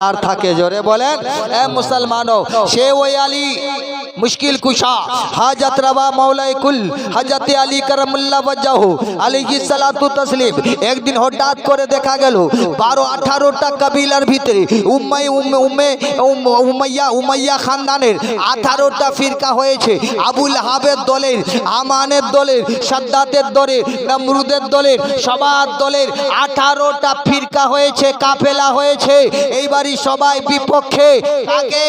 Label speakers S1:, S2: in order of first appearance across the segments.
S1: আর থাকে জোরে বলেন এ মুসলমানো সে ওই আলী মুশকিল কুশা হাজত রওয়া মৌলাই কুল হযরত আলী করমুল্লাহ ওয়াজহু আলাইহি সালাতু তাসলিম একদিন হঠাৎ করে দেখা গেল 12-18টা কবিলার ভিতরে উমাইয়া খানদানের 18টা ফিরকা হয়েছে। আবুল হাবের দলের, আমানের দলের, সাদ্দাতের দলের, নমরুদের দলের, সবার দলের 18টা ফিরকা হয়েছে, কাফেলা হয়েছে। এইবারই সবাই বিপক্ষে, কাকে?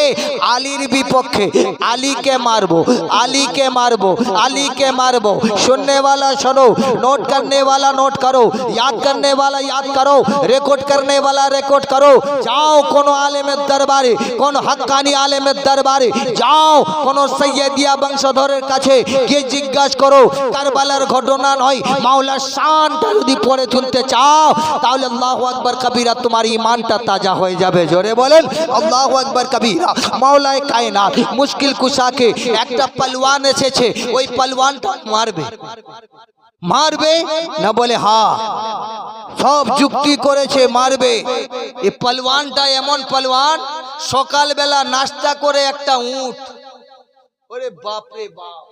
S1: আলীর বিপক্ষে। আলীকে মারবো, আলীকে মারবো, আলীকে মারবো। सुनने वाला सुनो, नोट करने वाला नोट करो, याद करने वाला याद करो, रिकॉर्ड करने वाला रिकॉर्ड करो। जाओ कोनो आलेमेर दरबारे, कोनो हक्कानी आलेमेर दरबारे যাও, কোনো সৈয়দিয়া বংশধরের কাছে গিয়ে জিজ্ঞাসা করো কারবালার ঘটনা নয়, মাওলার শানটা যদি পড়ে তুলতে চাও তাহলে আল্লাহু আকবার কবীরা, তোমার ঈমানটা তাজা হয়ে যাবে। জোরে বলেন আল্লাহু আকবার কবীরা। মাওলায়ে কায়নাত মুশকিল কুশাকে একটা পালওয়ান এসেছে, ওই পালওয়ানটা মারবে, মারবে না বলে হ্যাঁ, সব যুক্তি করেছে মারবে। এই পালওয়ানটা এমন পালওয়ান, সকালবেলা নাস্তা করে একটা উট, ওরে বাপ রে বাপ,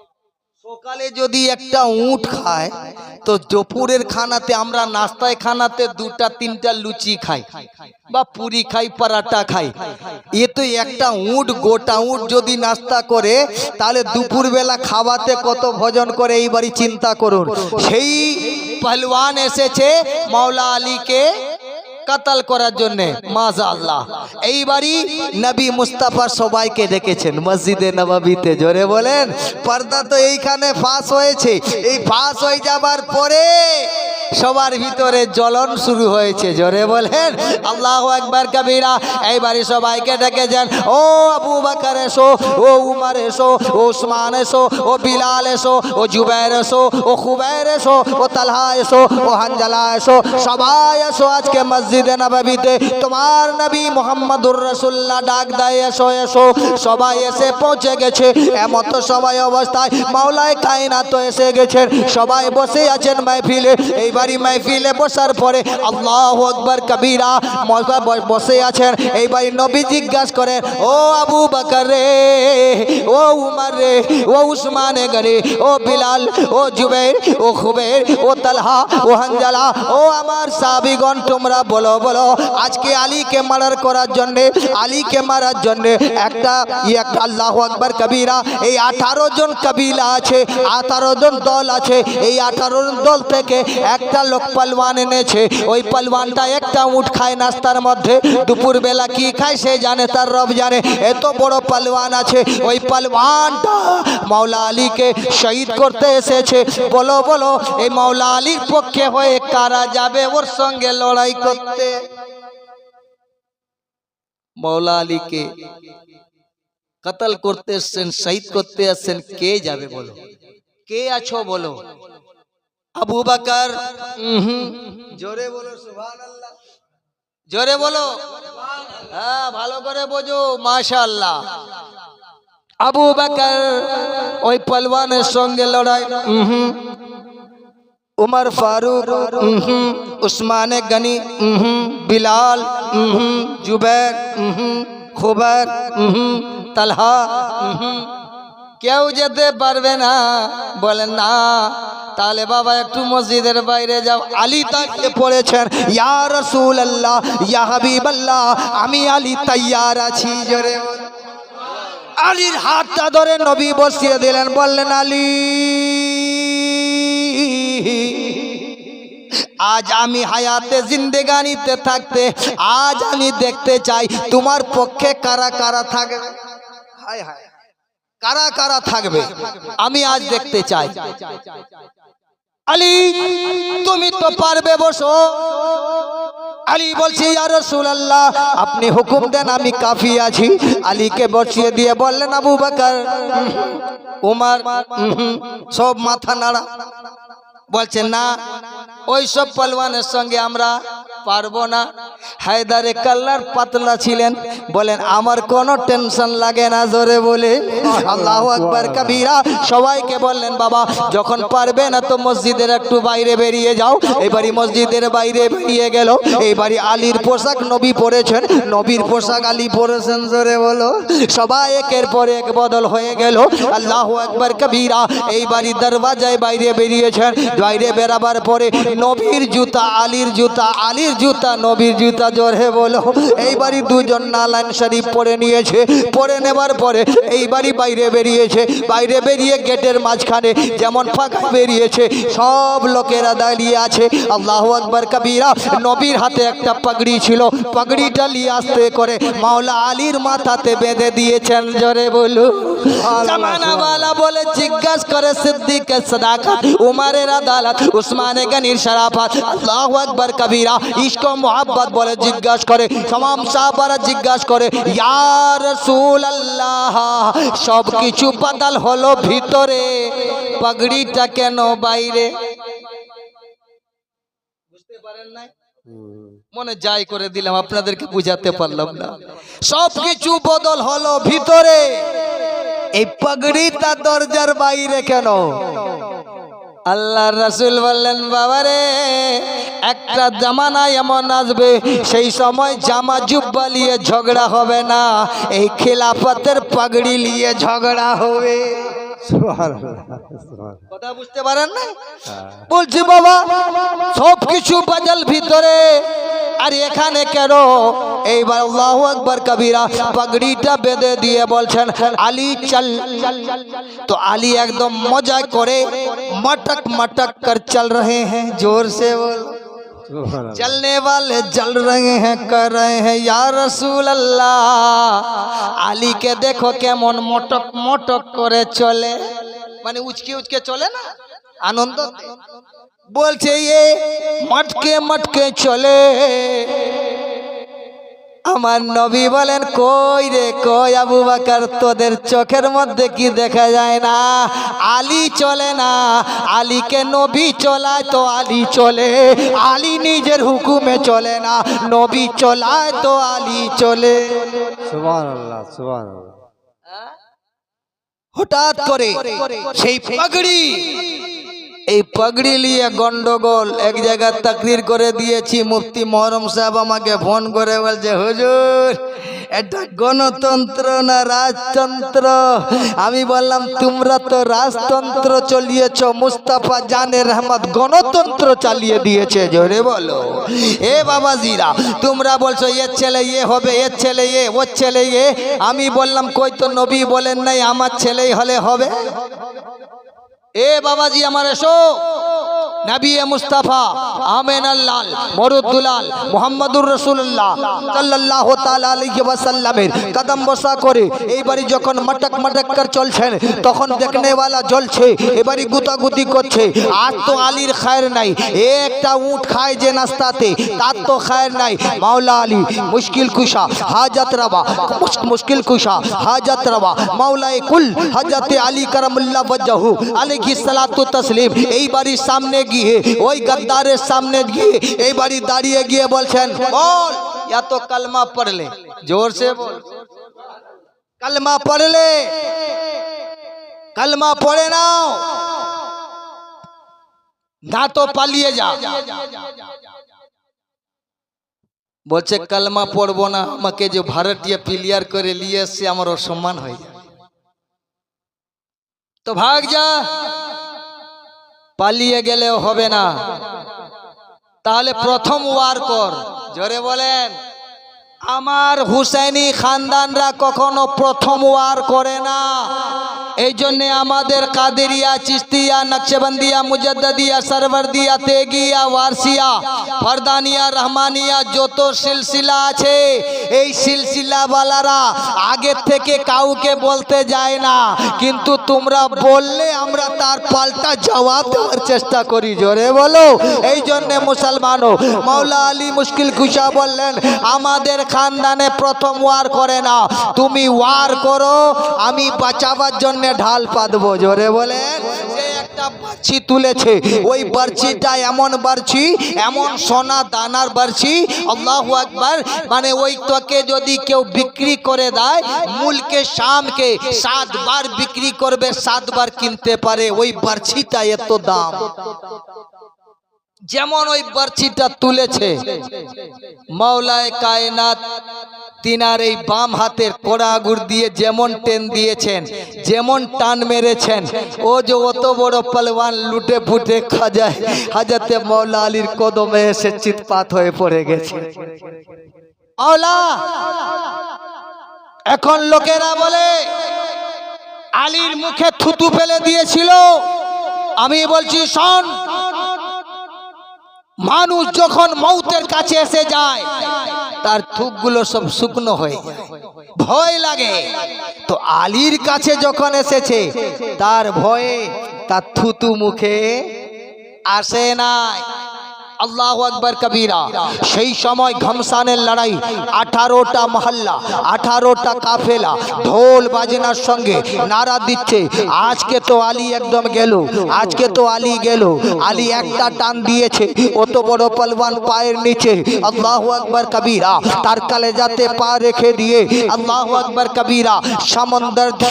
S1: সকালে যদি একটা উট খায় তো দুপুরের খানাতে, আমরা নাস্তায় খানাতে 2-3টা লুচি খাই বা পুরি খাই, পরাটা খাই। এ তো একটা উট, গোটা উট যদি নাস্তা করে তাহলে দুপুরবেলা খাওয়াতে কত ভোজন করে, এইবারই চিন্তা করুন। সেই পহলওয়ান এসেছে মাওলা আলীকে কাতাল করার জন্য, মাশাআল্লাহ। এইবারই নবী মুস্তাফা সবাইকে ডেকেছেন মসজিদে নববীতে। জোরে বলেন, পর্দা তো এইখানে ফাঁস হয়েছে। এই ফাঁস হয়ে যাবার পরে সবার ভিতরে জ্বলন শুরু হয়েছে। জোরে বলেন আল্লাহু আকবার কবীরা। এইবারই সবাইকে ডেকেছেন, ও আবু বকর এসো, ও উমর এসো, ও উসমান এসো, ও বিলাল এসো, ও জুবাইর এসো, ও খুবাইর এসো, ও তালহা এসো, ও হানজালা এসো, সবাই এসো আজকে মসজিদে নববীতে। তোমার নবী মুহাম্মদুর রাসূলুল্লাহ ডাক দেয় এসো এসো। সবাই এসে পৌঁছে গেছে। এমন তো সবাই অবস্থায় মাওলায়ে কায়নাত এসে গেছেন, সবাই বসে আছেন মাহফিলে। এইবারই মাহফিলে বসার পরে আল্লাহু আকবার কবীরা, বসে আছেন। এইবারই নবী জিজ্ঞাসা করেন, ও আবু বকর রে, ও উমর রে, ও উসমান গরে, ও বিলাল, ও জুবাইর, ও খুবাইর, ও তালহা, ও হানজালা, ও আমার সাহাবীগণ, তোমরা বলো বলো আজকে আলীকে মারার করার জন্য, আলীকে মারার জন্য একটা আল্লাহু আকবার কবীরা। এই 18 জন কবিলা আছে, 18 জন দল আছে। এই 18 জন দল থেকে একটা লোক পালওয়ান এনেছে। ওই পালওয়ানটা একটা উট খায় নাস্তার মধ্যে, দুপুরবেলা কি খায় সে জানে, তার রব জানে। এত বড় পালওয়ান আছে। ওই পালওয়ানটা মাওলা আলীকে শহীদ করতে এসেছে। বলো বলো এই মাওলা আলীর পক্ষে হয়ে কারা যাবে ওর সঙ্গে লড়াই করতে? মাওলা আলীকে কতল করতে এসেছেন, শহীদ করতে এসেছেন, কে যাবে বলো? কে আছো বলো? আবু বকর। জোরে বলো সুবহানাল্লাহ, জোরে বলো। হ্যাঁ, ভালো করে বোঝো, মাশাআল্লাহ। আবু বকর ওই পালওয়ানের সঙ্গে লড়াই। उमर फारूक, उस्मान गनी, बिलाल, जुबैर, खुबैर, तलहा, কেউ যেতে পারবে না। বলেন না, তাহলে বাবা একটু মসজিদের বাইরে যাও। আলী তাকে পড়েছেন, ইয়া রাসূলুল্লাহ, ইয়া হাবিবাল্লাহ, আমি আলী তৈয়ার আছি। জোরে আলীর হাতটা ধরে নবী বসিয়ে দিলেন, বললেন আলী, আজ আমি হায়াতে জিন্দেগানিতে থাকতে আজ আমি দেখতে চাই তোমার পক্ষে কারা কারা থাকবে। হায় হায়, কারা কারা থাকবে আমি আজ দেখতে চাই। আলী তুমি তো পারবে, বসো। আলী বলছে, ইয়া রাসূলুল্লাহ আপনি হুকুম দেন, আমি কাফি আছি। আলীকে বসিয়ে দিয়ে বললেন, আবু বকর, উমর, সব মাথা নাড়া। বলছেন না ওই সব পলওয়ানের সঙ্গে আমরা পারবো না। হায়দারে কাল্লার পাতলা ছিলেন, বলেন আমার কোনো টেনশন লাগে না, জোরে বলে আল্লাহু আকবার কবীরা। সবাইকে বললেন বাবা যখন পারবে না তো মসজিদের একটু বাইরে বেরিয়ে যাও। এবারই মসজিদের বাইরে বেরিয়ে গেল। এইবারই আলীর পোশাক নবী পরেছেন, নবীর পোশাক আলী পরেছেন, জোরে বলো। সবাই একের পর এক বদল হয়ে গেল। আল্লাহু আকবার কবীরা। এইবারই দরওয়াজায় বাইরে বেরিয়েছেন। বাইরে বেরাবার পরে নবীর জুতা আলীর জুতা, আলীর জুতা নবীর জুতা, জোরে বলো। এইবারই দুজন নালান শরীফ পরে নিয়েছে। পরে নেবার পরে এইবারই বাইরে বেরিয়েছে। বাইরে বেরিয়ে গেটের মাঝখানে যেমন ফাঁকা বেরিয়েছে, সব লোকেরা দাঁড়িয়ে আছে। আল্লাহু আকবার কবীরা। নবীর হাতে একটা পাগড়ি ছিল, পাগড়িটা নিয়ে আসতে করে মাওলা আলীর মাথাতে বেঁধে দিয়েছেন, জোরে বলো। জামানাওয়ালা বলে জিজ্ঞাসা করে সিদ্দিকের সাদাকাত, উমারের আদালত, উসমানে গনির শরাফত। আল্লাহু আকবার কবীরা। ইশক ও মোহাব্বত বলে জিজ্ঞাসা করে, तमाम সাহাবারা জিজ্ঞাসা করে ইয়া রাসূলুল্লাহ সব কিছু বদল হলো ভিতরে, পাগড়িটা কেন বাইরে? বুঝতে পারেন না? মনে যাই করে দিলাম, আপনাদেরকে বুঝাতে পারলাম না। সব কিছু বদল হলো ভিতরে, এই পাগড়িটা দরজার বাইরে কেন? আল্লাহর রাসূল বললেন বাবারে একটা জামানা এমন আসবে সেই সময় জামা জুব্বা নিয়ে ঝগড়া হবে না, এই খিলাফতের পাগড়ি নিয়ে ঝগড়া হবে। কথা বুঝতে পারেন না? বলছি বাবা সব কিছু বদল ভিতরে, আর এখানে কেন? এইবার আল্লাহু আকবার কবীরা পাগড়িটা বেঁধে দিয়ে বলছেন আলী চল। তো আলী একদম মজা করে मटक मटक कर चल रहे हैं, जोर से बोल। चलने वाले चल रहे हैं, कर रहे हैं या रसूल अल्लाह। आली के देखो केमन मटक मटक करे चले, माने उचके उचके चले ना आनंद। बोलছে ये मटके मटके चले। আমার নবী বলেন কই রে কই আবু বকর, তোদের চোখের মধ্যে কি দেখা যায় না? আলী চলে না, আলীকে নবী চলায় তো আলী চলে। আলী নিজের হুকুমে চলে না, নবী চলায় তো আলী চলে। সুবহানাল্লাহ সুবহানাল্লাহ। হঠাৎ করে সেই পাগড়ি, এই পাগড়ি নিয়ে গন্ডগোল এক জায়গায় তাকরির করে দিয়েছি। মুফতি মহরম সাহেব আমাকে ফোন করে বলছে হুজুর এটা গণতন্ত্র না রাজতন্ত্র? আমি বললাম তোমরা তো রাজতন্ত্র চালিয়েছ, মুস্তাফা জানের রহমত গণতন্ত্র চালিয়ে দিয়েছে, জোরে বলো। এ বাবাজিরা তোমরা বলছো এর ছেলে এ হবে, এর ছেলে এ, ওর ছেলে এ। আমি বললাম কই তো নবী বলেন নাই আমার ছেলেই হলে হবে? এ বাবাজি আমার এসো, নবী মুস্তাফা আমিনাল্লাল মরুদুলাল মুহাম্মাদুর রাসূলুল্লাহ সাল্লাল্লাহু তাআলা আলাইহি ওয়াসাল্লামের কদম বসা করে এইবারই যখন মটক মটক কর চলছেন তখন দেখনে वाला জ্বলছে, এবারই গুতাগুতি করছে। আর তো আলীর খায়ের নাই, একটা উট খায় যে নাস্তাতে তার তো খায়ের নাই। মাওলা আলী মুশকিল কুশা হাজত রবা, মুশকিল কুশা হাজত রবা, মাওলায়ে কুল হযরত আলী করমুল্লাহ ওয়াজহু আলাইহিস সালাতু তাসলিম এইবারই সামনে গিয়ে ওই গদ্দারের সামনে গিয়ে এইবারই দাঁড়িয়ে গিয়ে বলছেন বল या तो कलमा पढ़ ले, जोर से बोल। कलमा पढ़ ले, कलमा पढ़े नाओ ना तो पालिए जा। বলছে কলমা পড়বো না, আমাকে যে ভারতীয় প্লেয়ার করে নিয়ে এসে আমার অসম্মান হয়ে যায়, তো ভাগ যা। পালিয়ে গেলেও হবে না, তাহলে প্রথম ওয়ার কর, জোরে বলেন। আমার হুসাইনি খানদানরা কখনো প্রথম ওয়ার করে না। এই জন্য আমাদের কাদেরিয়া, চিশতিয়া, নকশবন্দিয়া, মুজাদ্দিদিয়া, সরওয়ারদিয়া, তেগিয়া, ওয়ারসিয়া, ফরদানিয়া, রহমানিয়া যত সিলসিলা আছে এই সিলসিলাওয়ালারা আগে থেকে কাউকে বলতে যায় না, কিন্তু তোমরা বললে আমরা তার পাল্টা জবাব দেওয়ার চেষ্টা করি, জোরে বলো। এই জন্য মুসলমানও মাওলা আলী মুশকিল কুশা বললেন আমাদের খানদানে প্রথম ওয়ার করে না, তুমি ওয়ার করো, আমি বাঁচাবার জন্য ঢাল পাতবো, জোরে বলেন। একটা বারছি তুলেছে, ওই বারছিটা এমন বারছি, এমন সোনা দানার বারছি, আল্লাহু আকবার, মানে ওই তোকে যদি কেউ বিক্রি করে দেয় মুলকে শামকে 7 বার বিক্রি করবে, 7 বার কিনতে পারে, ওই বারছিটা এত দাম। যেমন ওই বারছিটা তুলেছে মাওলায়ে কায়নাত, তিনার এই বাম হাতের কোড়া আঙুর দিয়ে যেমন টেন দিয়েছেন, যেমন টান মেরেছেন, ও যে অত বড় পলওয়ান লুটে ফুটে খাজায় হাজরতে মাওলা আলীর কদমে এসে চিৎপাত হয়ে পড়ে গেছে। মাওলা, এখন লোকেরা বলে আলীর মুখে থুতু ফেলে দিয়েছিল, আমি বলছি শোন, মানুষ যখন মৌতের কাছে এসে যায় তার থুকগুলো সব শুকনো হয়ে যায়, ভয় লাগে। তো আলীর কাছে যখন এসেছে তার ভয়ে তার থুতু মুখে আসে নাই। আল্লাহু আকবার কবীরা। সেই সময় ঘমসানের লড়াই, 18টা মহল্লা, 18টা কাফেলা ঢোল বাজনার সঙ্গে নারা দিচ্ছে, আজকে তো আলী একদম গেল, আজকে তো আলী গেল। আলী একটা টান দিয়েছে, অত বড় পলওয়ান পায়ের নিচে, আল্লাহু আকবার কবীরা, তার কালেজাতে পা রেখে দিয়ে, আল্লাহু আকবার কবীরা,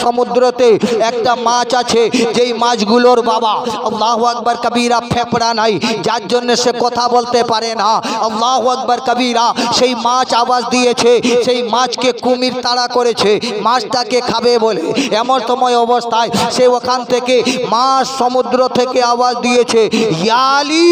S1: সমুদ্রতে একটা মাছ আছে, যেই মাছগুলোর বাবা আল্লাহু আকবার কবীরা ফেপড়া নাই, যার জন্য সে কথা বলতে পারে না। আল্লাহু আকবার কবীরা, সেই মাছ আওয়াজ দিয়েছে, সেই মাছকে কুমির তাড়া করেছে মাছটাকে খাবে বলে। এমন সময় অবস্থায় সে ওখান থেকে মাছ সমুদ্র থেকে আওয়াজ দিয়েছে, ইয়া আলী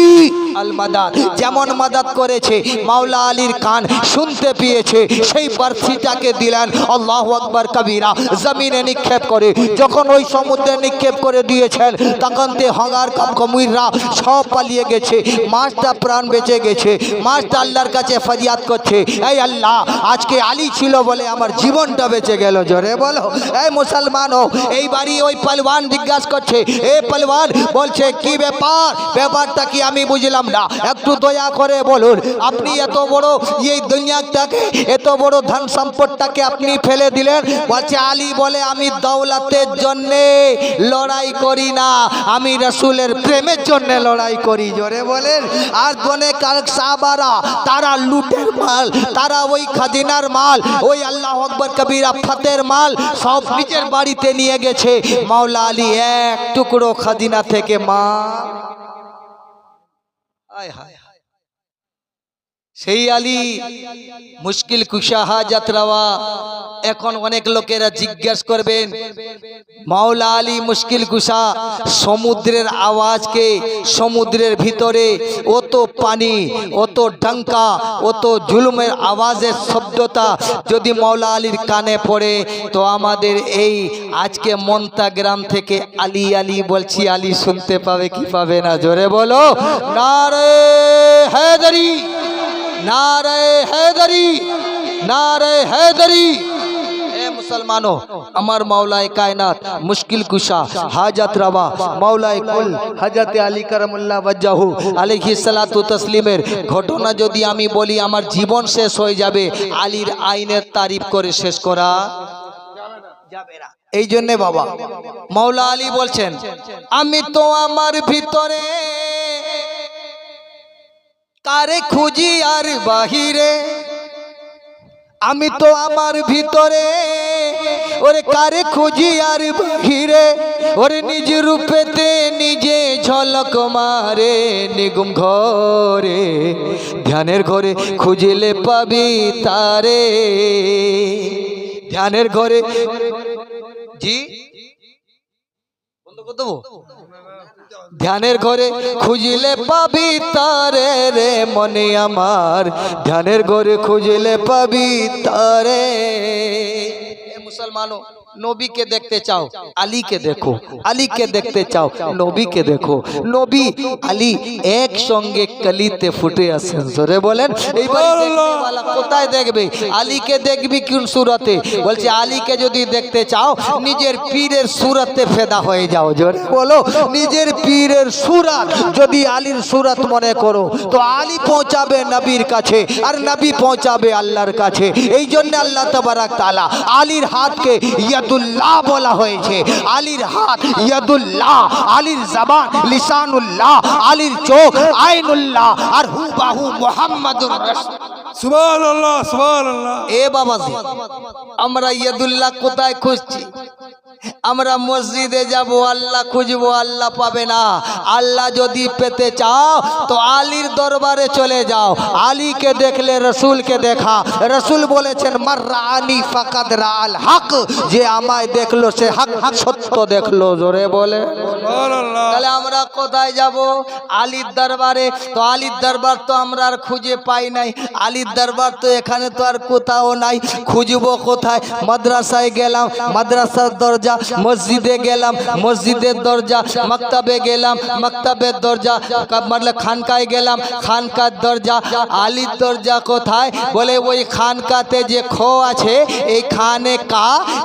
S1: আল মাদাদ। যেমন মাদাদ করেছে, মাওলা আলীর কান শুনতে পেয়েছে, সেই বারছিটাকে দিলেন আল্লাহু আকবার কবীরা, জমিনে নিক্ষেপ করে। যখন ওই সমুদ্রে নিক্ষেপ করে দিয়েছেন তখন তে হগার কুমিররা সব পালিয়ে গেছে, মাছটা প্রাণ বেঁচে গেছে। মাছটা আল্লাহর কাছে ফরিয়াদ করছে, এই আল্লাহ, আজকে আলী ছিল বলে আমার জীবনটা বেঁচে গেল। জোরে বলো এই মুসলমান হো। এইবারই ওই পলওয়ান জিজ্ঞাসা করছে, এ পলওয়ান, বলছে কি ব্যাপার? ব্যাপারটা কি আমি বুঝলাম না, একটু দয়া করে বলুন। আপনি এত বড় এই দুনিয়াটাকে, এত বড় ধন সম্পদটাকে আপনি ফেলে দিলেন। বলছে আলী বলে, আমি দৌলতের জন্যে লড়াই করি না, আমি রাসূলের প্রেমের জন্য লড়াই করি। জোরে বলেন। আর দোনে কারক সাহাবারা, তারা লুটের মাল, তারা ওই খাজিনার মাল, ওই আল্লাহু আকবার কবীরা ফাতের মাল সব নিজের বাড়িতে নিয়ে গেছে। মাওলা আলী এক টুকরো খাজিনা থেকে মা, হায় হায়, সেই আলী মুশকিল কুশা হাজাত রাওয়া। এখন অনেক লোকেরা জিজ্ঞাসা করবেন, মাওলা আলী মুশকিল কুশা, সমুদ্রের আওয়াজকে, সমুদ্রের ভিতরে অত পানি, অত ডঙ্কা, অত জুলুমের আওয়াজের শব্দটা যদি মাওলা আলীর কানে পড়ে, তো আমাদের এই আজকে মন্তা গ্রাম থেকে আলী আলী বলছি, আলী শুনতে পাবে কি পাবে না? জোরে বলো নারে হায়দারি, নারে হায়দারি, নারে হায়দারি। এ মুসলমানো, আমার মাওলায়ে কায়নাত মুশকিল কুশা হাজাত রাওয়া মাওলায়ে কুল হযরত আলী কারামুল্লাহ ওয়াজহু আলাইহিস সালাতু তাসলিমের ঘটনা যদি আমি বলি, আমার জীবন শেষ হয়ে যাবে। আলীর আইনের তারিফ করে শেষ করা যাবে না। এই জন্য বাবা মাওলা আলী বলছেন, আমি তো আমার ভিতরে কারে খুঁজি আর বাহিরে, আমি তো আমার ভিতরে ওরে কারে খুঁজি আর বাহিরে, ওরে নিজ রূপেতে নিজে ঝলক মারে, নিগুম ঘরে ধ্যানের ঘরে খুঁজিলে পাবি তারে, ধ্যানের ঘরে। জি বন্ধ করে দেবো? ধ্যানের ঘরে খুঁজিলে পাবি তারে রে মনে আমার, ধ্যানের ঘরে খুঁজিলে পাবি তারে। মুসলমানো, নবীকে দেখতে চাও, আলীকে দেখো। আলীকে দেখতে চাও, নবীকে দেখো। নবী আলী একসঙ্গে কলিতে ফুটে আসেন। জোরে বলেন। এইবার দেখনেওয়ালা কোথায় দেখবে? আলীকে দেখবি কোন সুরতে? বলছে আলীকে যদি দেখতে চাও, নিজের পীরের সুরতে ফেদা হয়ে যাও। জোরে বলো। নিজের পীরের সুরত যদি আলীর সুরত মনে করো, তো আলী পৌঁছাবে নবীর কাছে, আর নবী পৌঁছাবে আল্লাহর কাছে। এই জন্য আল্লাহ তাবারাক তাআলা আলীর হাতকে ইয়াদুল্লাহ বলা হয়েছে। আলীর হাত ইয়াদুল্লাহ, আলীর জবান লিসানুল্লাহ, আলীর চোখ আইনুল্লাহ, আর হুবাহু মুহাম্মাদুর রাসূল।
S2: সুবহানাল্লাহ সুবহানাল্লাহ।
S1: এ বাবাজি, আমরা ইয়াদুল্লাহ কোথায় খুঁজছি? আমরা মসজিদে যাব, আল্লাহ খুঁজবো, আল্লাহ পাবে না। আল্লাহ যদি পেতে চাও তো আলীর দরবারে চলে যাও। আলীকে দেখলে রসুলকে দেখা। রসুল বলেছেন মাররানি ফাকাদ রাআল হক, যে আমায় দেখলো সে হক সত্য দেখলো। জোরে বলে
S2: সুবহানাল্লাহ।
S1: তাহলে আমরা কোথায় যাব? আলীর দরবারে। তো আলীর দরবার তো আমরা আর খুঁজে পাই নাই। আলীর দরবার তো এখানে তো আর কোথাও নাই। খুঁজবো কোথায়? মাদ্রাসায় গেলাম, মাদ্রাসার দরজা, মসজিদে গেলাম, মসজিদের দরজা, মক্তবে গেলাম, মক্তবের দরজা, মানে খানকায় গেলাম, খানকার দরজা। আলীর দরজা কোথায়? বলে ওই খানকাতে যে খো আছে, এই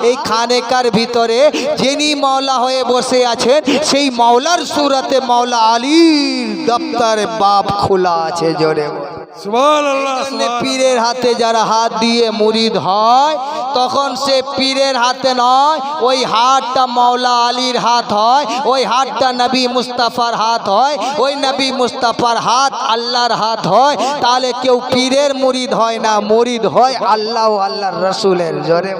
S1: এই খানেকার ভিতরে যিনি মাওলা হয়ে বসে আছেন, সেই মাওলার সুরতে মাওলা আলীর দপ্তরে বাপ খোলা আছে। জোরে
S2: সুবহানাল্লাহ।
S1: পীরের হাতে যারা হাত দিয়ে মুরিদ হয়, তখন সে পীরের হাতে নয়, ওই হাতটা মাওলা আলীর হাত হয়, ওই হাতটা নবী মুস্তাফার হাত হয়, ওই নবী মুস্তাফার হাত আল্লাহর হাত হয়। তাহলে কেউ পীরের মুরিদ হয় না, মুরিদ হয় আল্লাহ ও আল্লাহর রসুলের। জোরে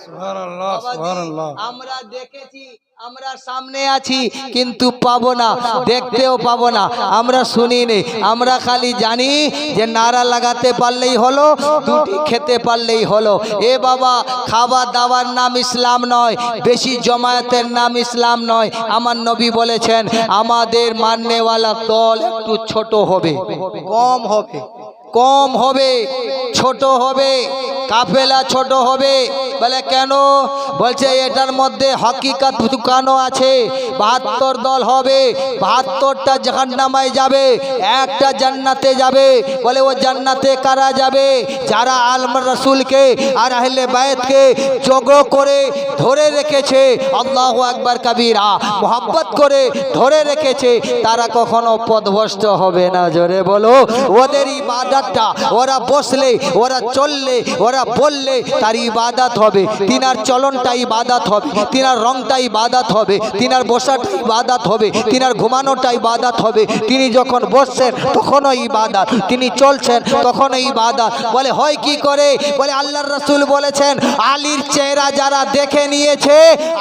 S2: সুবহানাল্লাহ সুবহানাল্লাহ।
S1: আমরা দেখেছি, আমরা সামনে আছি, কিন্তু পাবো না, দেখতেও পাবো না। আমরা শুনিনি, আমরা খালি জানি যে নারা লাগাতে পারলেই হলো, দুটি খেতে পারলেই হলো। এ বাবা, খাবার দাবার নাম ইসলাম নয়, বেশি জমায়েতের নাম ইসলাম নয়। আমার নবী বলেছেন আমাদের মাননেওয়ালা দল একটু ছোট হবে, কম হবে, কম হবে, ছোট হবে, কাফেলা ছোট হবে। বলে কেন? বলছে এটার মধ্যে হকিকত লুকানো আছে। 72 দল হবে, 72টা জাহান্নামায় যাবে, একটা জান্নাতে যাবে। বলে ও জান্নাতে কারা যাবে? যারা আলম রাসূলকে আর আহলে বায়তকে যোগ্য করে ধরে রেখেছে, আল্লাহু আকবার কবীরা, মোহাব্বত করে ধরে রেখেছে, তারা কখনো পথভ্রষ্ট হবে না। জোরে বলো। ওদের ইবাদতটা, ওরা বসলে, ওরা চললে, ওরা বললে তার ইবাদত হবে। তিনার চলনটা ইবাদত হবে, তিনার রংটা ইবাদত হবে, তিনার বসাটা ইবাদত হবে, তিনার ঘুমানোটা ইবাদত হবে। তিনি যখন বসছেন তখনও ইবাদত, তিনি চলছেন তখনও ইবাদত। বলে হয় কি করে? বলে আল্লাহর রাসূল বলেছেন আলীর চেহারা যারা দেখে নিয়েছে,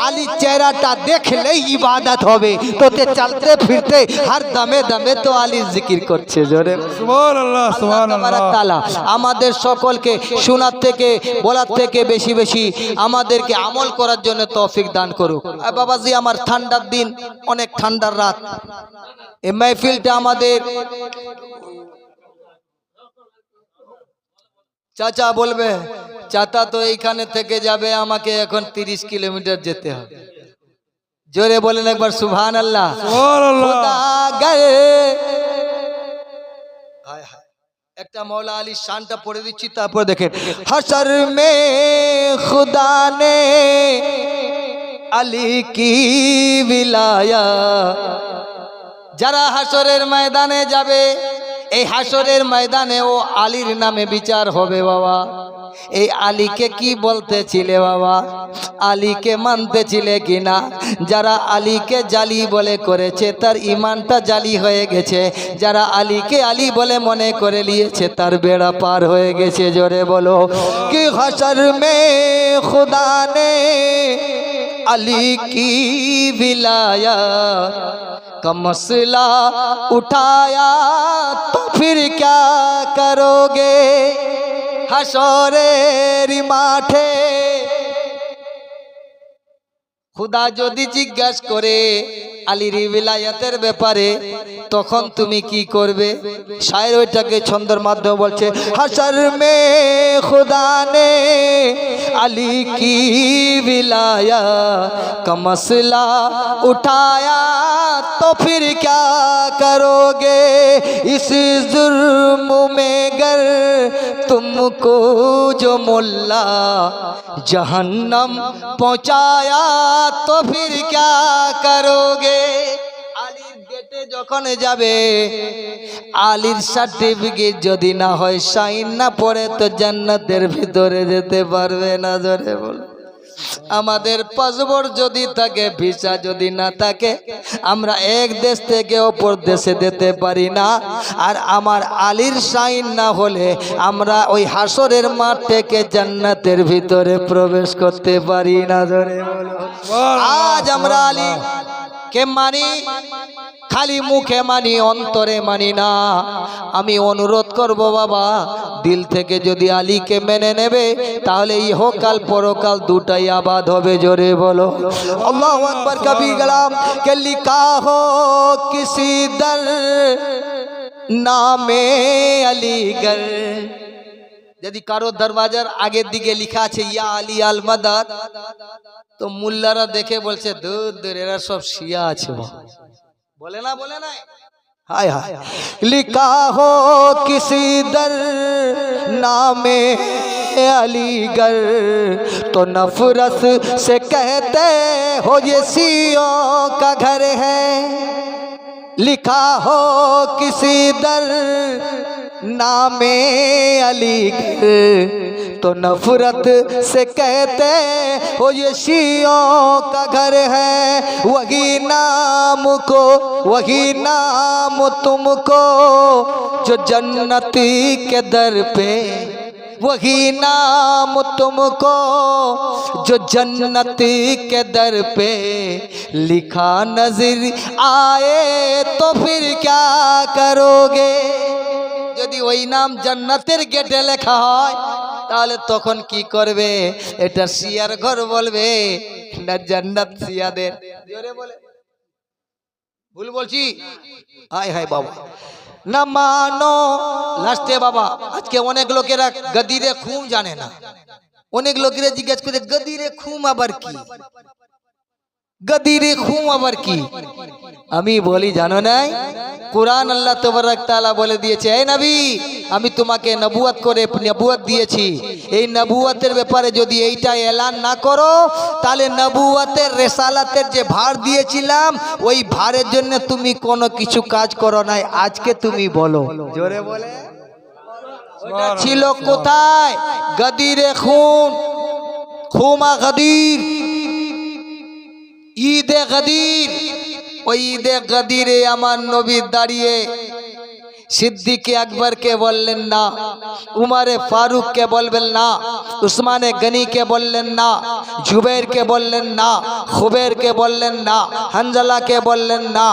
S1: আলীর চেহারাটা দেখলেই ইবাদত হবে। তোতে চলতে ফিরতে হর দমে দমে তো আলীর জিকির করছে। জোরে
S2: সুবহানাল্লাহ সুবহানাল্লাহ।
S1: তাআলা আমাদের সকলকে শোনার থেকে, বলার থেকে বেশি বেশি আমাদেরকে আমল করার জন্য তৌফিক দান করুক। আর বাবাজি, আমার ঠান্ডার দিন, অনেক ঠান্ডার রাত, এই মাহফিলটা আমাদের চাচা বলবে, চাচা তো এইখানে থেকে যাবে, আমাকে এখন 30 কিলোমিটার যেতে হবে। জোরে বলেন একবার সুবহানাল্লাহ।
S2: সুবহানাল্লাহ।
S1: একটা মৌলা আলী শানটা পড়ে দিচ্ছি, তারপর দেখেন। হাসর মে খুদা নে আলী কি বিলায়া। যারা হাসরের ময়দানে যাবে, এই হাসরের ময়দানে ও আলীর নামে বিচার হবে। বাবা, এই আলীকে কি বলতেছিলে? বাবা, আলীকে মানতেছিলে কিনা? যারা আলীকে জালি বলে করেছে, তার ইমানটা জালি হয়ে গেছে। যারা আলীকে আলী বলে মনে করে নিয়েছে, তার বেড়া পার হয়ে গেছে। জোরে বলো। কি হাসর মে খুদা নে আলী কি বিলায়া का मसला उठाया तो फिर क्या करोगे হাসরের মাঠে। খুদা যদি জিজ্ঞাসা করে আলীর বিলায়াতের ব্যাপারে, তখন তুমি কি করবে? শায়ের ওইটাকে ছন্দের মাধ্যমে বলছে, হাসর মে খুদা নে আলী কি বিলায়া কা মসলা উঠায়া तो फिर क्या करोगे इस जुर्म में गर तुमको जो मुल्ला जहन्नम पहुंचाया तो फिर क्या करोगे। আলীর গেটে যখন যাবে, আলীর সার্টিফিকেট যদি না হয়, সাইন না পড়ে, তো জান্নাতের ভিতরে যেতে পারবে না। জোরে বল। আমাদের পাসপোর্ট যদি থাকে, ভিসা যদি না থাকে, আমরা এক দেশ থেকে অপর দেশে যেতে পারি না। আর আমার আলীর সাইন না হলে আমরা ওই হাসরের মাঠ থেকে জান্নাতের ভিতরে প্রবেশ করতে পারি না। ধরে বলো, আজ আমরা আলী কে মানি, খালি মুখে মানি, অন্তরে মানি না। আমি অনুরোধ করব বাবা, দিল থেকে যদি আলীকে মেনে নেবে তাহলে ইহকাল পরকাল দুটাই আবাদ হবে। জোরে বলো আল্লাহু আকবার। কবি গলাম কে লিখা হো কিসি দর নামে আলীগড়, যদি কারো দরওয়াজার আগের দিকে লেখা আছে ইয়া আলী আল মাদাদ, তো মুল্লারা দেখে বলছে দূর দূর এরা সব শিয়া আছে। বলে না, বলে না, হায় হায়। লিখা হো কিসি দর নামে अलीगढ़ तो नफरत से कहते हो ये शियों का घर है। लिखा हो किसी दर नामे अलीगढ़ तो नफरत से कहते हो ये शियों का घर है। वही नाम को, वही नाम तुमको जो जन्नती के दर पे, वही नाम तुमको जो जन्नती के दर पे लिखा नजर आए तो फिर क्या करोगे। যদি ওই নাম জান্নাতের গেটে লেখা হয় তাহলে তখন কি করবে? এটা শিয়ার ঘর বলবে না জান্নাত শিয়াদের? জোরে বলে, ভুল বলছি? হায় হায় বাবা, না মানো। লাস্টে বাবা, আজকে অনেক লোকেরা গদিরে খুম জানে না। অনেক লোকেরা জিজ্ঞেস করে গদিরে খুম আবার কি, গদিরে খুম আবার কি? আমি বলি জানো নাই, কুরআন আল্লাহ তাবারক তাআলা বলে দিয়েছে, এই নবী আমি তোমাকে নবুয়ত করে নবুয়ত দিয়েছি, এই নবুয়তের ব্যাপারে যদি এইটা এলান না করো তাহলে নবুয়তের রিসালাতের যে ভার দিয়েছিলাম ওই ভারের জন্য তুমি কোনো কিছু কাজ করো নাই। আজকে তুমি বলো, জোরে বলে, ওটা ছিল কোথায়? গদিরে খুম, খুমা গদির, ঈদে গদির। ওই ঈদে গদিরে আমার নবী দাঁড়িয়ে সিদ্দিকে আকবরকে বললেন না, উমারে ফারুককে বলবেন না, উসমানে গনিকে বললেন না, জুবেরকে বললেন না, খুবেরকে বললেন না, হানজালাকে বললেন না,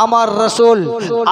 S1: আমার রসুল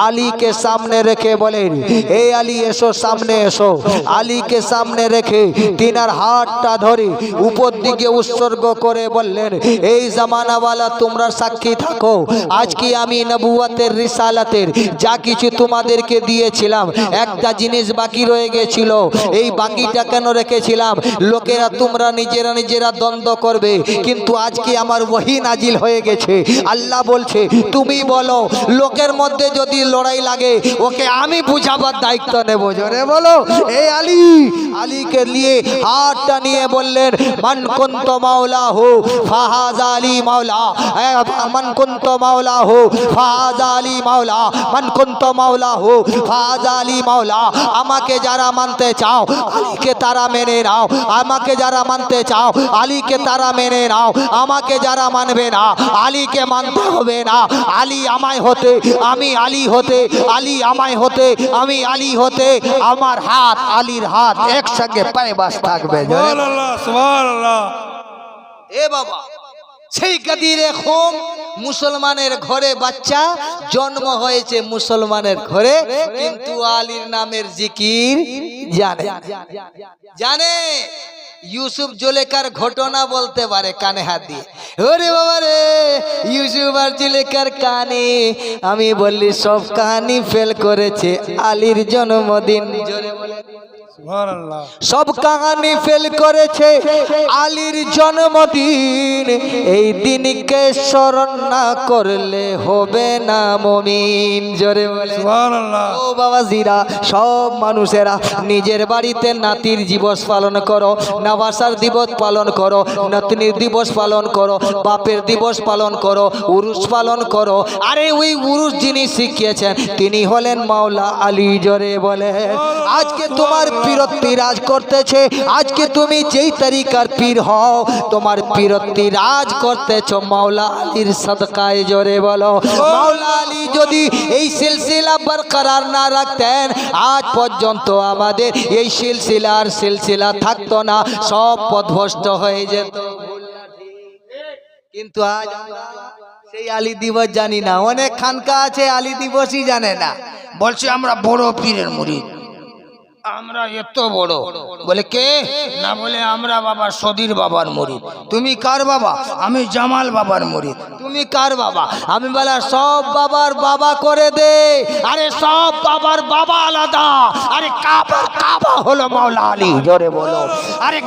S1: আলীকে সামনে রেখে বলেন, এই আলী এসো, সামনে এসো। আলীকে সামনে রেখে তিনার হাতটা ধরে উপর দিকে উৎসর্গ করে বললেন, এই জামানাওয়ালা তোমরা সাক্ষী থাকো, আজকে আমি নবুয়তের রিসালাতের যা কিছু তোমাদেরকে দিয়েছিলাম একটা জিনিস বাকি রয়ে গেছিল। এই বাকিটা কেন রেখেছিলাম? লোকেরা তোমরা নিজেরা নিজেরা দ্বন্দ্ব করবে, কিন্তু আজকে আমার ওহী নাজিল হয়ে গেছে। আল্লাহ বলছে তুমি বলো, লোকের মধ্যে যদি লড়াই লাগে ওকে আমি বুঝাবার দায়িত্ব নেব। জোরে বলো, এই আলী। আলীকে নিয়ে হাতটা নিয়ে বললেন, মান কুনতু মাওলাহু ফাহাযা আলী মাওলা, মান কুনতু মাওলাহু ফাহাযা আলী মাওলা, মান কুনতু মাওলাহু ফাহাযা আলী মাওলা। আমাকে যারা মানতে চাও আলীকে তারা মেনে নাও, আমাকে যারা মানতে চাও আলীকে তারা মেনে নাও, আমাকে যারা মানবে না আলীকে মানতে হবে না। আলী আমায় হতে, আমি আলী হতে, আলী আমায় হতে, আমি আলী হতে, আমার হাত আলীর হাত একসঙ্গে পায়ে বাস থাকবে।
S2: সুবহানাল্লাহ, সুবহানাল্লাহ।
S1: এ বাবা, সেই গদিরে খুম মুসলমানের ঘরে বাচ্চা জন্ম হয়েছে মুসলমানের ঘরে, কিন্তু আলীর নামের জিকির জানে, জানে। ইউসুফ জুলেখার ঘটনা বলতে পারে কানে হাত দিয়ে। ওরে বাবা রে, ইউসুফ আর জুলেখার কানে আমি বললি সব কাহানি ফেল করেছে আলীর জন্মদিন। জোরে বলে,
S2: সুবহানাল্লাহ।
S1: সব কাহানি ফেল করেছে আলীর জন্মদিন। এই দিনকে স্মরণ না করলে হবে না মুমিন। জোরে বলে,
S2: সুবহানাল্লাহ।
S1: ও বাবা জিরা, সব মানুষেরা নিজের বাড়িতে নাতির দিবস পালন করো, নবাসার দিবস পালন করো, নাতনির দিবস পালন করো, বাপের দিবস পালন করো, উরুস পালন করো। আরে ওই উরুস যিনি শিখিয়েছেন তিনি হলেন মাওলা আলী। জোরে বলে, আজকে তোমার পীরত্বী রাজ করতেছে। আজকে তুমি যেই তরিকার পীর হও, তোমার পীরত্বী রাজ করতেছ মাওলা আলীর সদকায়। জোরে বলো। মাওলা আলী যদি এই সিলসিলা বরকরার না রাখতেন, আজ পর্যন্ত আমাদের এই সিলসিলা থাকতো না, সব পথভ্রষ্ট হয়ে যেত। কিন্তু আজ সেই আলী দিবস জানি না। অনেক খানকা আছে আলী দিবসই জানে না,
S2: বলছে আমরা বড় পীরের মুরিদ, আমরা এত বড়। বলে কে না, বলে আমরা বাবা সদির বাবার মুরিদ।
S1: তুমি কার বাবা?
S2: আমি জামাল বাবার মুরিদ।
S1: তুমি কার বাবা? আমি বলা সব বাবার বাবা করে দে।
S2: আরে সব বাবার বাবা আলাদা। আরে কাবা হলো মাওলা আলী। জোরে বলো। আরে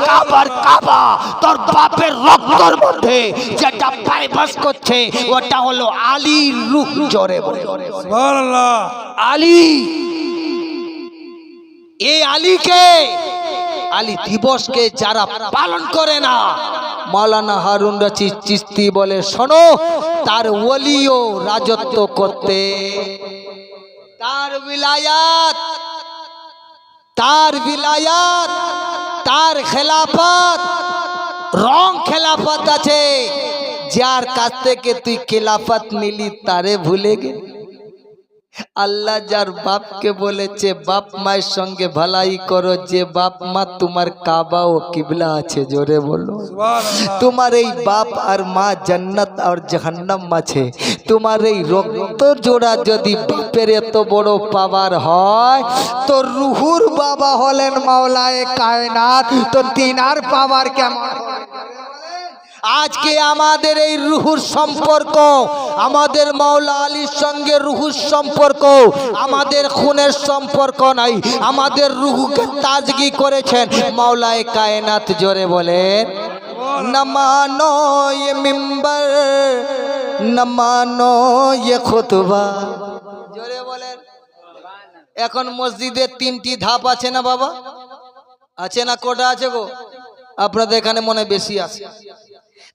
S2: কাবা তোর বাপের রক্তর মধ্যে যেটা পাইবাস করছে ওটা হলো আলীর রূহ। জোরে বলো সুবহানাল্লাহ।
S1: আলী, এই আলীকে, আলী দিবসকে যারা পালন করে না, মাওলানা হারুন রশিদ চিশতি বলে শোনো, তার ওলিও রাজত্ব করতে, তার বিলায়াত, তার খেলাফত, রং খেলাফত আছে। যার কাছ থেকে তুই খেলাফত নিলি তারে ভুলে গে। আল্লাহ যার বাপকে বলেছে বাপ মায়ের সঙ্গে ভালাই করো, যে বাপ মা তোমার কাবা ও কিবলা আছে। জোরে বলো। তোমার এই বাপ আর মা জান্নাত আর জাহান্নাম আছে। তোমার এই রক্ত জোড়া যদি বাপের এত বড় পাওয়ার হয়, তো রুহুর বাবা হলেন মাওলায়ে কায়নাত, তো তিনার পাওয়ার কেমন? আজকে আমাদের এই রুহুর সম্পর্ক, আমাদের মাওলা আলীর সঙ্গে রুহুর সম্পর্ক, আমাদের খুনের সম্পর্ক নাই। আমাদের রুহুকে তাজগি করেছেন মাওলায়ে কায়নাত। জোরে বলেন না মানো ये মিম্বর, না মানো ये খুতবা। জোরে বলেন। এখন মসজিদে 3টি ধাপ আছে না বাবা? আছে না? কটা আছে গো? আপনাদের এখানে মনে বেশি আছে।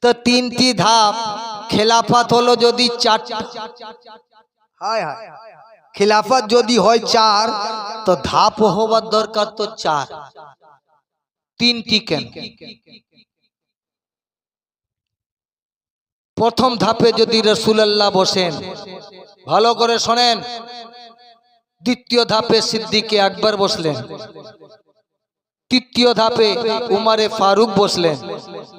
S1: তো 3টি ধাপ। খেলাফত হলো যদি 4টা, খেলাফত যদি হয় 4, তো ধাপ হওয়ার দরকার তো 4। 3টি কেন? প্রথম ধাপে যদি রাসূলুল্লাহ বসেন, ভালো করে শোনেন, দ্বিতীয় ধাপে সিদ্দিকে আকবর বসলেন, তৃতীয় ধাপে উমারে ফারুক বসলেন,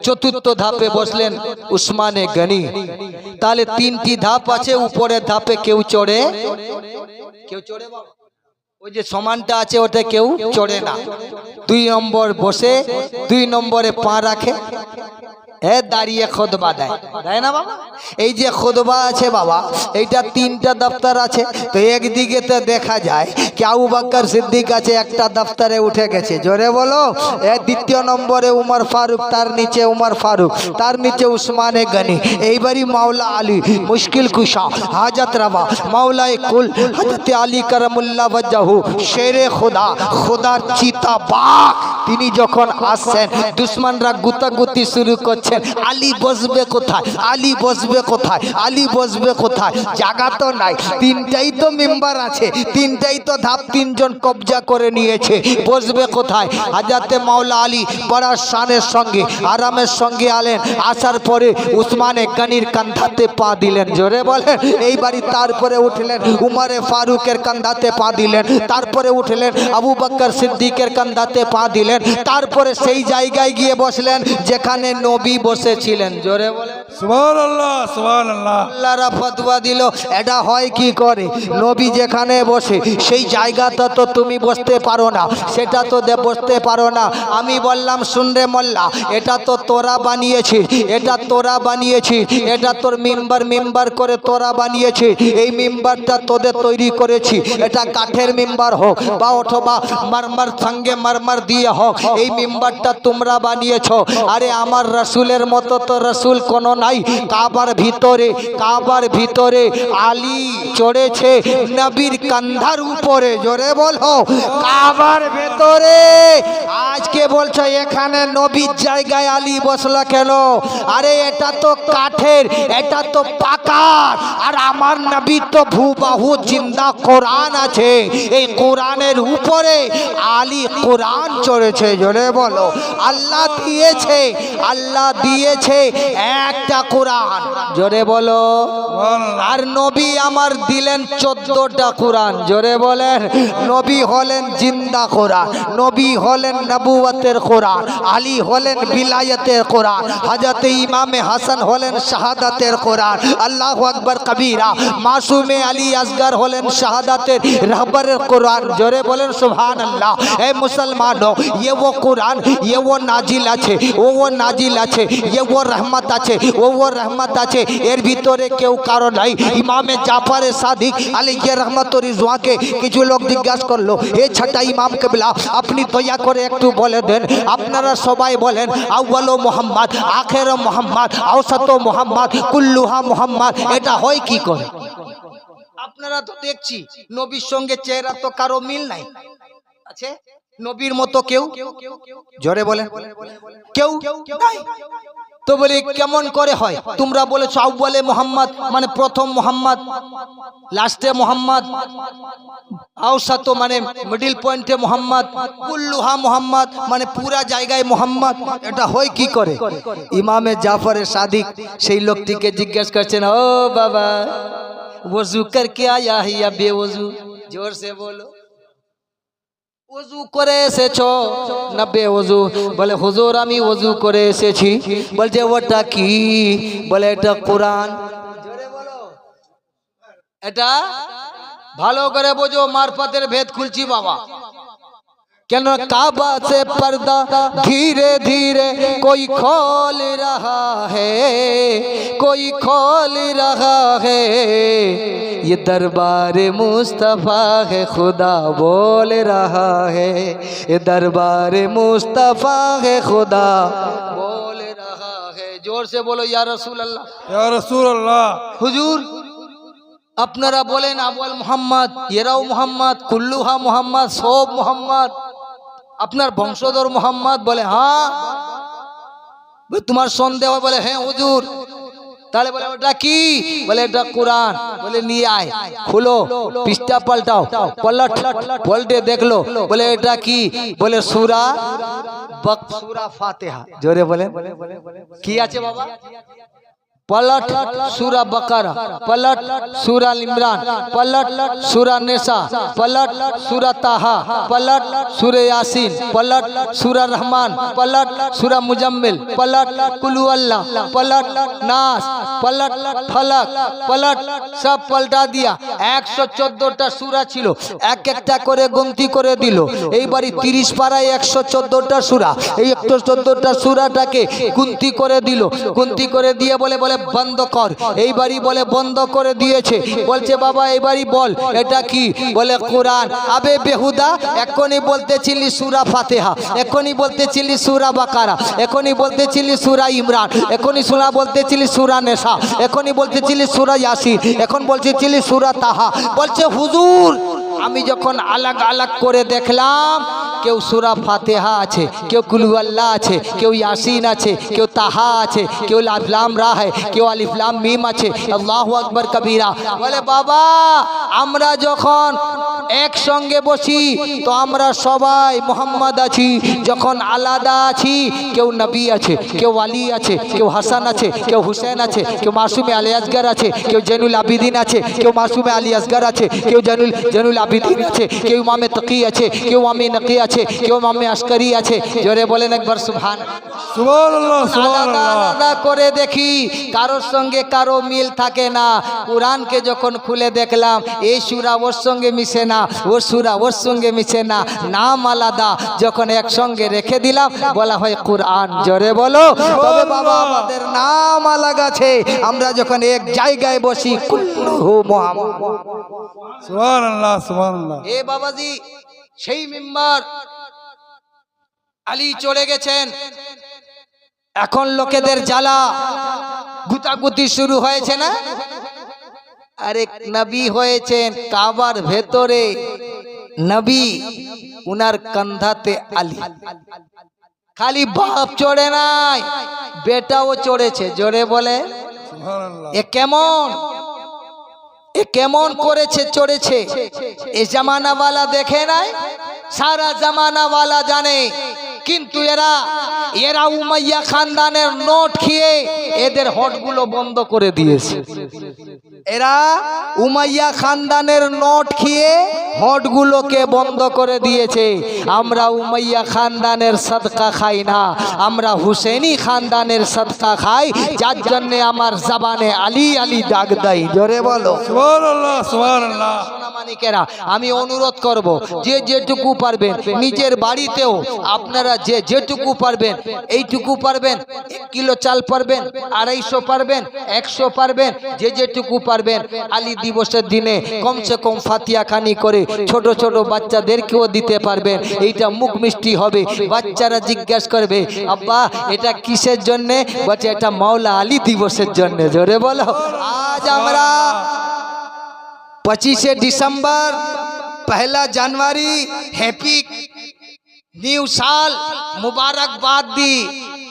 S1: চতুর্থ ধাপে বসলেন উসমানে গনি। তাহলে 3টি ধাপ আছে। উপরের ধাপে কেউ চড়ে, বাবা? ওই যে সমানটা আছে ওটা কেউ চড়ে না। 2 নম্বর বসে, 2 নম্বরে পা রাখে, দাঁড়িয়ে খুতবা দেয় না বাবা? এই যে খুতবা আছে বাবা, এইটা 3টা দপ্তর আছে। তো একদিকে তো দেখা যায় কি আবু বকর সিদ্দিক আছে, একটা দপ্তরে উঠে গেছে। জোরে বলো। দ্বিতীয় নম্বরে উমর ফারুক, তার নিচে উমর ফারুক, তার নিচে উসমানে গনি। এইবারই মাওলা আলী মুশকিল কুশা, হাজত রবা, মাওলায়ে কুল হযরত আলী করমুল্লাহ ওয়াজহু, শেরে খোদা, খোদার চিতা বাঘ, তিনি যখন আসছেন দুশ্মনরা গুতাগুতি শুরু করছেন। আলী বসবে কোথায়, আলী বসবে কোথায়, আলী বসবে কোথায়? জায়গা তো নাই। 3টাই তো মেম্বার আছে, 3টাই তো ধাপ, 3 জন কবজা করে নিয়েছে। বসবে কোথায়? হাজরতে মাওলা আলী বড় শানের সঙ্গে আরামের সঙ্গে আলেন। আসার পরে উসমানে গনির কাঁধাতে পা দিলেন। জোরে বলেন। এইবারই তারপরে উঠলেন উমরে ফারুকের কাঁধাতে পা দিলেন, তারপরে উঠলেন আবু বকর সিদ্দিকের কাঁধাতে পা দিলেন, তারপরে সেই জায়গায় গিয়ে বসলেন যেখানে নবী বসেছিলেন। জোরে বলেন
S2: সুবহানাল্লাহ সুবহানাল্লাহ।
S1: আল্লাহরা ফতোয়া দিল, এটা হয় কি করে? নবী যেখানে বসে সেই জায়গাটা তো তুমি বসতে পারো না, সেটা তো বসতে পারো না। আমি বললাম শুন রে মোল্লা, এটা তো তোরা বানিয়েছিস, এটা তোরা বানিয়েছিস, এটা তোর মিম্বার করে তোরা বানিয়েছিস। এই মিম্বারটা তোদের তৈরি করেছি। এটা কাঠের মিম্বার হোক বা অথবা মারমার সঙ্গে মারমার দিয়ে হোক, এই মিম্বারটা তোমরা বানিয়েছো। আরে আমার রসুলের মতো তো রসুল কোনো নাই। কাবার ভিতরে আলী চড়েছে নবীর কান্ধার উপরে, জোরে বলো কাবার ভেতরে। আজকে বলছো এখানে নবীর জায়গায় আলী বসলো কেন? আরে এটা তো কাঠের, এটা তো পাকার, আর আমার নবী তো ভূবাহু জিন্দা কোরআন আছে। এই কোরআনের উপরে আলী কোরআন চড়েছে, জোরে বলো। আল্লাহ দিয়েছে একটা কোরআন, জোরে বলো। আর নবী আমার দিলেন 14টা কোরআন, জোরে বলেন। নবী হলেন জিন্দা কোরআন, নবী হলেন নবুয়তের কোরআন, আলী হলেন বিলায়তের কোরআন, হযরত ইমামে হাসান হলেন শাহাদাতের কোরআন। আল্লাহু আকবার কবীরা। মাসুমে আলী আসগর হলেন শাহাদাতের রাহবরের কোরআন, জোরে বলেন সুবহানাল্লাহ। এ মুসলমানো, ये वो कुरान, ये वो नाजिल আছে, वो नाजिल আছে, ये वो रहमत আছে, वो रहमत আছে। এর ভিতরে কেউ কারো নাই। ইমামে জাফরে সাদিক আলাইহি রহমত ও রিজওয়ানকে কিছু লোক জিজ্ঞাসা করলো, এ ছটা ইমাম কিবলা আপনি দয়া করে একটু বলে দেন, আপনারা সবাই বলেন আউয়াল মুহাম্মদ, আখির মুহাম্মদ, আওসাত মুহাম্মদ, কুল্লুহা মুহাম্মদ, এটা হয় কি করে? আপনারা তো দেখছি নবীর সঙ্গে চেহারা তো কারো মিল নাই আছে। নবীর মতো কেউ, জোরে বলে কেউ নাই। তো বলি কেমন করে হয়? তোমরা বলেছো আউয়ালে মুহাম্মদ মানে প্রথম মুহাম্মদ, লাস্টে মুহাম্মদ, আওসাত মানে মিডল পয়েন্টে মুহাম্মদ, কুল্লুহা মুহাম্মদ মানে পুরা জায়গায় মুহাম্মদ, এটা হয় কি করে? ইমামে জাফর সাদিক সেই লোকটিকে জিজ্ঞেস করছেন, ও বাবা वजू करके आया है या बेवजू? जोर से बोलो। वजू করে এসেছো না বেওজু? বলে হুজুর আমি ওযু করে এসেছি। বলছে ওটা কি? বলে এটা কোরআন। জোরে বলো। এটা ভালো করে বোঝো, মারফতের ভেদ খুলছি বাবা। কেন काबा से पर्दा धीरे धीरे कोई खोल रहा है, कोई खोल रहा है, ये दरबार मुस्तफा है खुदा बोल रहा है, ये दरबार मुस्तफा है खुदा बोल रहा है। जोर से बोलो या रसूल अल्लाह,
S3: या रसूल अल्लाह।
S1: हुजूर আপনারা বলেন আবুল মোহাম্মদ, এরাও মোহাম্মদ, কুল্লুহা মোহাম্মদ, সব মোহাম্মদ, আপনার বংশধর মোহাম্মদ। বলে হ্যাঁ। তোমার সন্দেহ? বলে হ্যাঁ হুজুর। তাহলে বলে ওটা কি? বলে এটা কোরআন। বলে নিয়ে আয়, খুলো, পৃষ্ঠা পাল্টাও, পল্টে দেখলো। বলে এটা কি? বলে সূরা ফাতিহা। জোরে বলেন কি আছে বাবা? पलट सूरा बकरा, पलट सूरा इमरान, पलट सूरा निसा, पलट सूरा ताहा, पलट सूरा यासीन, पलट सूरा रहमान, पलट सूरा मुजम्मिल, पलट कुल अल्लाह, पलट नास, पलट फलक, पलट सब पलटा दिया। 114টা সূরা ছিল, এক একটা করে গন্তি করে দিল। এইবারই 30 পারায় 114টা সূরা, এই 114টা সূরাটাকে গুনতি করে দিল। গুনতি করে দিয়ে বলে বন্ধ কর। এইবারই বলে বন্ধ করে দিয়েছে। বলছে বাবা এইবারই বল এটা কি? বলে কোরআন। আবে বেহুদা, এখনই বলতেছিলি সূরা ফাতিহা, এখনই বলতেছিলি সূরা বাকারা, এখনই বলতেছিলি সূরা ইমরান, এখনই বলতেছিলি সূরা নেসা, এখনই বলতেছিলি সূরা ইয়াসিন, এখন বলতেছিলি সূরা তাহা। বলছে হুজুর আমি যখন আলাগ আলাগ করে দেখলাম, কেউ সূরা ফাতিহা আছে, কেউ কুল আল্লাহ আছে, কেউ ইয়াসিন আছে, কেউ তাহা আছে, কেউ আলিফ লাম রা है, কেউ আলিফ লাম মিম আছে, আল্লাহু আকবার কবীরা। বলে বাবা আমরা যখন একসঙ্গে বসি তো আমরা সবাই মোহাম্মদ আছি, যখন আলাদা আছি কেউ নবী আছে, কেউ আলী আছে, কেউ হাসান আছে, কেউ হুসেন আছে, কেউ মাসুমে আলী আসগর আছে, কেউ জৈনুল আবিদিন আছে, কেউ মাসুমে আলী আসগর আছে, কেউ জৈনুল আবিদিন আছে, কেউ ইমামে তকি আছে, কেউ ইমামে নকি আছে, কেউ ইমামে আশকরি আছে। জোরে বলেন একবার সুবহানাল্লাহ।
S3: সুবহানাল্লাহ।
S1: আলাদা করে দেখি, কারোর সঙ্গে কারো মিল থাকে না। কোরআনকে যখন খুলে দেখলাম এই সূরা ওর সঙ্গে মিশে না, ও সূরা ওর সঙ্গে মিশে না, নাম আলাদা, যখন একসঙ্গে রেখে দিলাম বলা হয় কোরআন। জোরে বলো। তবে বাবা আমাদের নাম আলাদা আছে, আমরা যখন এক জায়গায় বসি কুল্লুহু মুহাম্মদ।
S3: সুবহানাল্লাহ সুবহানাল্লাহ।
S1: এ বাবাজি সেই মিম্বার আলী চলে গেছেন। এখন লোকেদের জ্বালা, গুতাগুতি শুরু হয়েছে না? আরে নবী হয়েছেন কাবার ভেতরে, নবী উনার কাঁধাতে আলী। খালি বাপ চড়ে নাই, বেটাও চড়েছে। জোরে বলে
S3: সুবহানাল্লাহ।
S1: এ কেমন করেছে চড়েছে? এ জামানাওয়ালা দেখে নাই, সারা জামানাওয়ালা জানে। কিন্তু এরা উমাইয়া খানদানের নোট খেয়ে এদের হটগুলো বন্ধ করে দিয়েছে। এরা উমাইয়া খানদানের নোট খেয়ে হটগুলোকে বন্ধ করে দিয়েছে। আমরা উমাইয়া খানদানের সদকা খাই না, আমরা হুসেনি খানদানের সদকা খাই, যার জন্য আমার জবানে আলী আলী ডাক দেয়। জোরে বলো
S3: সুবহানাল্লাহ, সুবহানাল্লাহ।
S1: সোনামানিকেরা, আমি অনুরোধ করব, যে যেটুকু পারবেন নিজের বাড়িতেও আপনারা যে যেটুকু পারবেন, এইটুকু পারবেন, 1 কিলো চাল পারবেন, 250 পারবেন, 100 পারবেন, যে যেটুকু পারবেন আলী দিবসের দিনে কমসে কম ফাতিহা খানি করে ছোট ছোট বাচ্চাদেরকেও দিতে পারবেন। এইটা মুখ মিষ্টি হবে। বাচ্চারা জিজ্ঞাসা করবে, আব্বা এটা কিসের জন্য? বলছে এটা মাওলা আলী দিবসের জন্য। জোরে বলো। আজ আমরা 25 ডিসেম্বর, 1 জানুয়ারি হ্যাপি নিউ সাল মুবারকবাদ দি,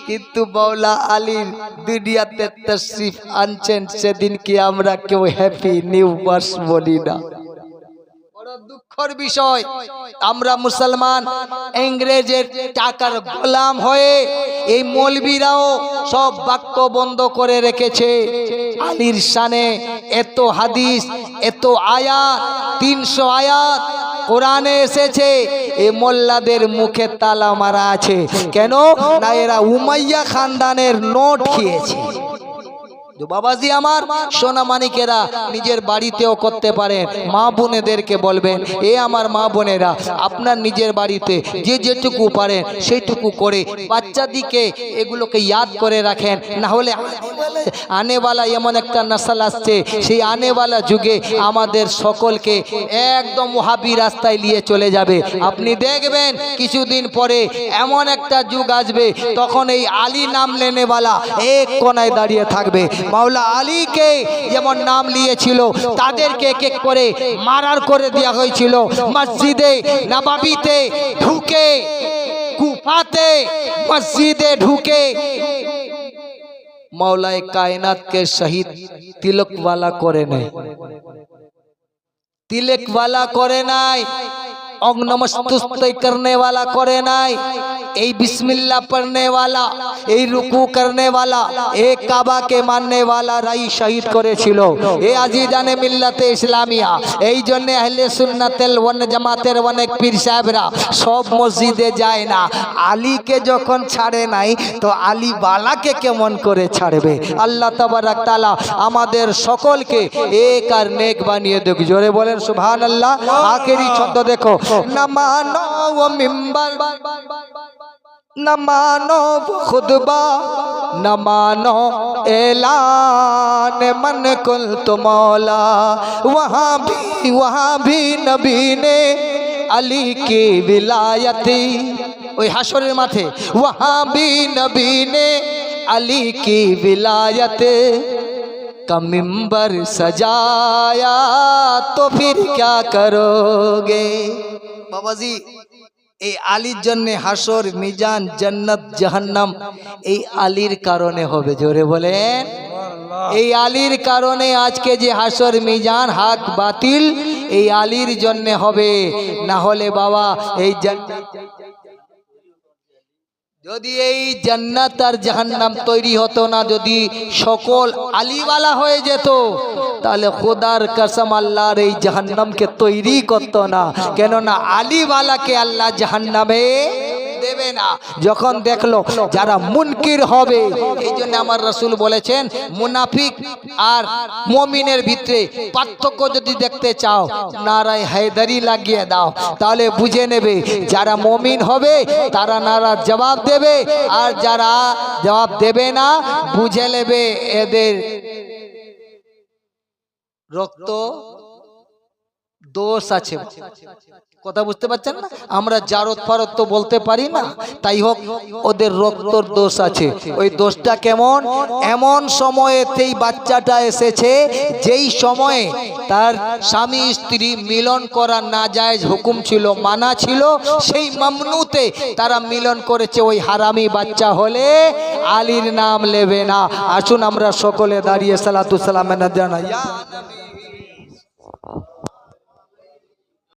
S1: কিন্তু মাওলা আলীর দুনিয়াতে তশরিফ আনছেন সেদিনকে আমরা কেউ হ্যাপি নিউ বার্স বলি না। বড় দুঃখের বিষয়, আমরা মুসলমান ইংরেজের টাকার গোলাম হয়ে এই মৌলবীরাও সব বাক্য বন্ধ করে রেখেছে। আলীর শানে এত হাদিস, এত আয়াত, 300 আয়াত কোরআনে এসেছে, এই মোল্লাদের মুখে তালা মারা আছে। কেন না? এরা উমাইয়া খানদানের নোট খেয়েছে। বাবাজি আমার, সোনামানিকেরা নিজের বাড়িতেও করতে পারেন। মা বোনেদেরকে বলবেন, এ আমার মা বোনেরা, আপনার নিজের বাড়িতে যে যেটুকু পারেন সেইটুকু করে বাচ্চাদিকে এগুলোকে ইয়াদ করে রাখেন। না হলে আনেওয়ালা এমন একটা নসল আসছে, সেই আনেওয়ালা যুগে আমাদের সকলকে একদম ওহাবি রাস্তায় নিয়ে চলে যাবে। আপনি দেখবেন কিছুদিন পরে এমন একটা যুগ আসবে, তখন এই আলী নাম লেনেওয়ালা এক কোনায় দাঁড়িয়ে থাকবে। মাওলা আলীকে যেমন নাম নিয়েছিল তাদেরকে এক এক করে মারার করে দেওয়া হয়েছিল। মসজিদে নববীতে ঢুকে, কুফাতে মসজিদে ঢুকে मौलाए कायनात के शहीद तिलक वाला करे नहीं, तिलक वाला करे नहीं, अंग नमस्तुस्तै करने वाला करे नहीं, ए बिस्मिल्लाह पढ़ने वाला, ए रुकू करने वाला, ए काबा के मानने वाला राई शहीद करे छिलो। ए आजीजाने मिल्लते इस्लामिया, এই জন্য আহলে সুন্নাতেল ওয়ান জামাতের অনেক পীর সাহেবরা সব মসজিদে যায় না। আলীকে যখন ছাড়ে নাই তো আলী বালাকে কেমন করে ছাড়বে? আল্লাহ তাবারাক তাআলা আমাদের সকলকে এক আর নেক বানিয়ে দেখ। জোরে বলেন সুবহানাল্লাহ। আখেরি ছন্দ দেখো, না মানো ও মিম্বার, न मानो खुतबा, न मानो ऐलान मन कुल तो मौला, वहाँ भी नबी ने अली की विलायती, ওই হাসরের মাঠে वहाँ भी नबी ने अली की विलायत का मिंबर सजाया तो फिर क्या करोगे? बाबा जी এই আলীর জন্য হাসর, মিজান, জান্নাত, জাহান্নাম এই আলীর কারণে হবে। জোরে বলেন, এই আলীর কারণে আজকে যে হাসর, মিজান, হক বাতিল এই আলীর জন্য হবে। না হলে বাবা এই যদি এই জান্নাত আর জাহান্নাম তৈরি হতো না, যদি সকল আলীওয়ালা হয়ে যেত, তাহলে খোদার কসম আল্লাহর এই জাহান্নামকে তৈরি করতো না। কেননা আলীওয়ালাকে আল্লাহ জাহান্নামে দেবে না। যখন দেখলো যারা মুনকির হবে, এই জন্য আমার রাসূল বলেছেন মুনাফিক আর মুমিনের ভিতরে পার্থক্য যদি দেখতে চাও, নারায়ে হায়দারি লাগিয়ে দাও, তাহলে বুঝে নেবে যারা মুমিন হবে তারা নারা জবাব দেবে, আর যারা জবাব দেবে না বুঝে নেবে এদের রক্ত দোষ আছে। কথা বুঝতে পারছেন না? আমরা জারত ফারত তো বলতে পারি না, তাই হোক ওদের রক্তর দোষ আছে। ওই দোষটা কেমন? এমন সময়েতেই বাচ্চাটা এসেছে যেই সময়ে তার স্বামী স্ত্রী মিলন করা নাজায়েজ হুকুম ছিল, মানা ছিল, সেই মামনুতে তারা মিলন করেছে। ওই হারামি বাচ্চা হলে আলীর নাম নেবে না। আসুন আমরা সকলে দাঁড়িয়ে সালাতু সালাম জানাই।